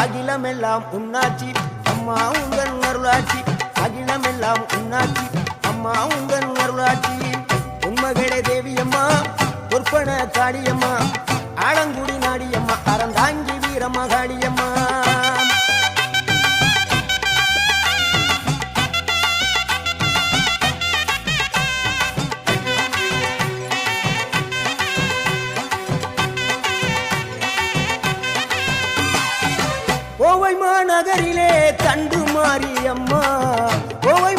அகிலமெல்லாம் உன்னாட்சி அம்மா உங்கள் அருளாட்சி அகிலமெல்லாம் உன்னாட்சி அம்மா உங்கள் அருளாட்சி உண்மகளே தேவியம்மா பொற்பன காளியம்மா ஆலங்குடி நாடியம்மா அறந்தாங்கி வீரம்மா காளியம்மா கோவை மாநகரிலே தண்டு மாரியம்மா கோவை